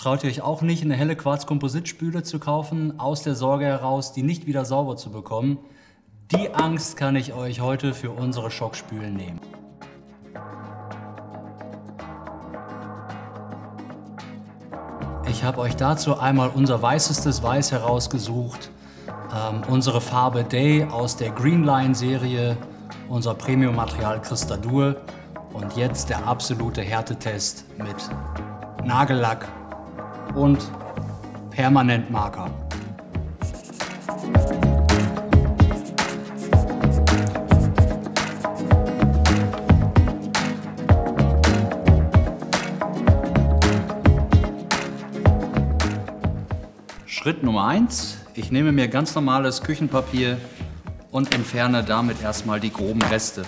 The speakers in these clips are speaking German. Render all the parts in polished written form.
Traut ihr euch auch nicht, eine helle Quarzkompositspüle zu kaufen, aus der Sorge heraus, die nicht wieder sauber zu bekommen? Die Angst kann ich euch heute für unsere Schockspülen nehmen. Ich habe euch dazu einmal unser weißestes Weiß herausgesucht, unsere Farbe Day aus der Greenline-Serie, unser Premium-Material Cristadur und jetzt der absolute Härtetest mit Nagellack und Permanentmarker. Schritt Nummer 1. Ich nehme mir ganz normales Küchenpapier und entferne damit erstmal die groben Reste.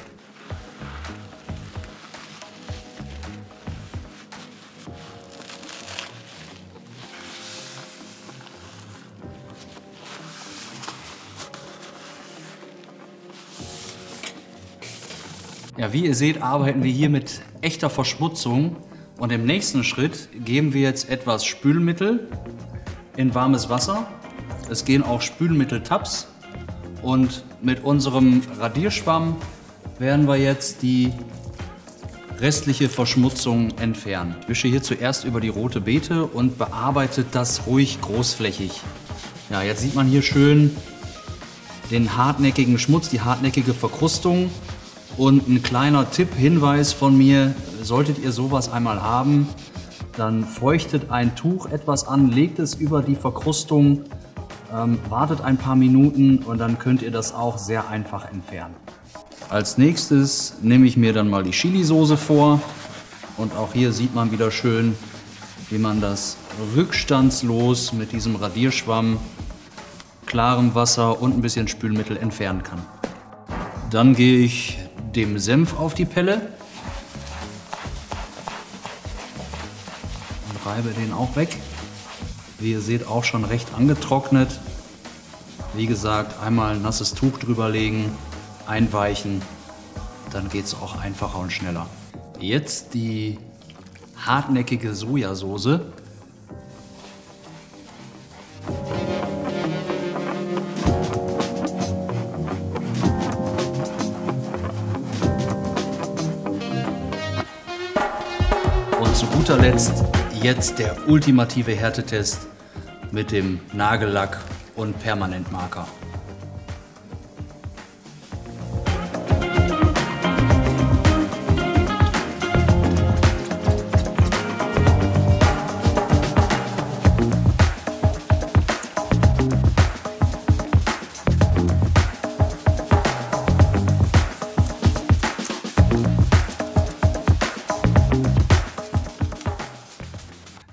Ja, wie ihr seht, arbeiten wir hier mit echter Verschmutzung und im nächsten Schritt geben wir jetzt etwas Spülmittel in warmes Wasser. Es gehen auch Spülmittel-Tabs und mit unserem Radierschwamm werden wir jetzt die restliche Verschmutzung entfernen. Ich wische hier zuerst über die rote Beete und bearbeite das ruhig großflächig. Ja, jetzt sieht man hier schön den hartnäckigen Schmutz, die hartnäckige Verkrustung. Und ein kleiner Tipp, Hinweis von mir, solltet ihr sowas einmal haben, dann feuchtet ein Tuch etwas an, legt es über die Verkrustung, wartet ein paar Minuten und dann könnt ihr das auch sehr einfach entfernen. Als nächstes nehme ich mir dann mal die Chili-Soße vor und auch hier sieht man wieder schön, wie man das rückstandslos mit diesem Radierschwamm, klarem Wasser und ein bisschen Spülmittel entfernen kann. Dann gehe ich dem Senf auf die Pelle und reibe den auch weg. Wie ihr seht, auch schon recht angetrocknet. Wie gesagt, einmal ein nasses Tuch drüber legen, einweichen, dann geht es auch einfacher und schneller. Jetzt die hartnäckige Sojasauce. Und zu guter Letzt jetzt der ultimative Härtetest mit dem Nagellack und Permanentmarker.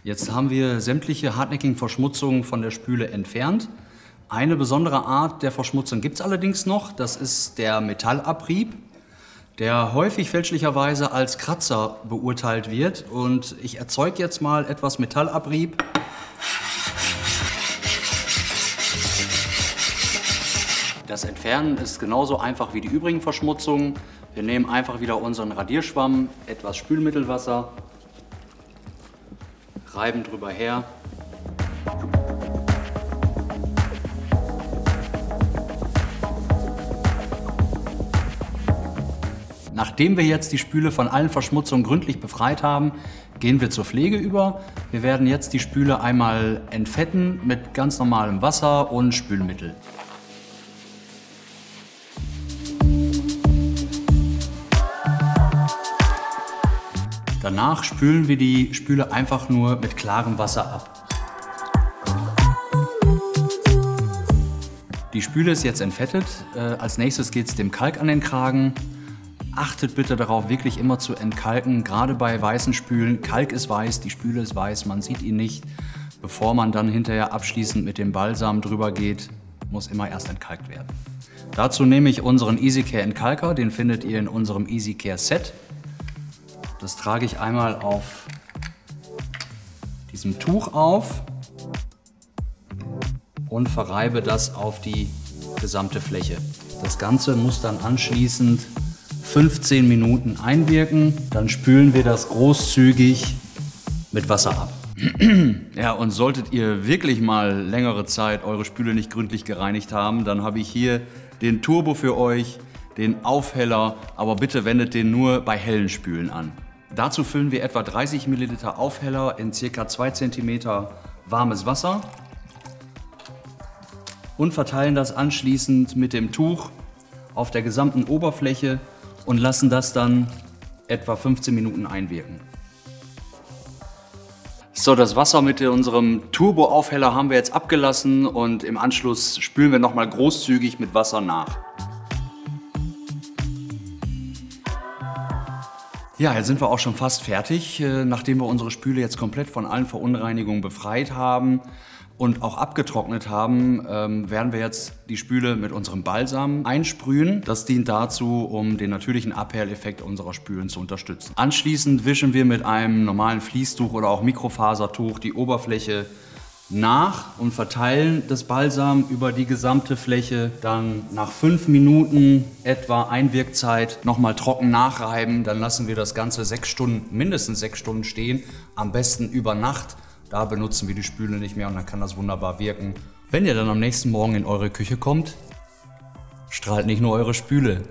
Jetzt haben wir sämtliche hartnäckigen Verschmutzungen von der Spüle entfernt. Eine besondere Art der Verschmutzung gibt es allerdings noch, das ist der Metallabrieb, der häufig fälschlicherweise als Kratzer beurteilt wird. Und ich erzeuge jetzt mal etwas Metallabrieb. Das Entfernen ist genauso einfach wie die übrigen Verschmutzungen. Wir nehmen einfach wieder unseren Radierschwamm, etwas Spülmittelwasser, reiben drüber her. Nachdem wir jetzt die Spüle von allen Verschmutzungen gründlich befreit haben, gehen wir zur Pflege über. Wir werden jetzt die Spüle einmal entfetten mit ganz normalem Wasser und Spülmittel. Danach spülen wir die Spüle einfach nur mit klarem Wasser ab. Die Spüle ist jetzt entfettet. Als nächstes geht es dem Kalk an den Kragen. Achtet bitte darauf, wirklich immer zu entkalken, gerade bei weißen Spülen. Kalk ist weiß, die Spüle ist weiß, man sieht ihn nicht. Bevor man dann hinterher abschließend mit dem Balsam drüber geht, muss immer erst entkalkt werden. Dazu nehme ich unseren EasyCare Entkalker, den findet ihr in unserem EasyCare Set. Das trage ich einmal auf diesem Tuch auf und verreibe das auf die gesamte Fläche. Das Ganze muss dann anschließend 15 Minuten einwirken, dann spülen wir das großzügig mit Wasser ab. Ja, und solltet ihr wirklich mal längere Zeit eure Spüle nicht gründlich gereinigt haben, dann habe ich hier den Turbo für euch, den Aufheller, aber bitte wendet den nur bei hellen Spülen an. Dazu füllen wir etwa 30 ml Aufheller in ca. 2 cm warmes Wasser und verteilen das anschließend mit dem Tuch auf der gesamten Oberfläche und lassen das dann etwa 15 Minuten einwirken. So, das Wasser mit unserem Turbo-Aufheller haben wir jetzt abgelassen und im Anschluss spülen wir nochmal großzügig mit Wasser nach. Ja, jetzt sind wir auch schon fast fertig. Nachdem wir unsere Spüle jetzt komplett von allen Verunreinigungen befreit haben und auch abgetrocknet haben, werden wir jetzt die Spüle mit unserem Balsam einsprühen. Das dient dazu, um den natürlichen Abperleffekt unserer Spülen zu unterstützen. Anschließend wischen wir mit einem normalen Fließtuch oder auch Mikrofasertuch die Oberfläche nach und verteilen das Balsam über die gesamte Fläche. Dann nach 5 Minuten etwa Einwirkzeit nochmal trocken nachreiben. Dann lassen wir das Ganze 6 Stunden, mindestens 6 Stunden stehen, am besten über Nacht. Da benutzen wir die Spüle nicht mehr und dann kann das wunderbar wirken. Wenn ihr dann am nächsten Morgen in eure Küche kommt, strahlt nicht nur eure Spüle,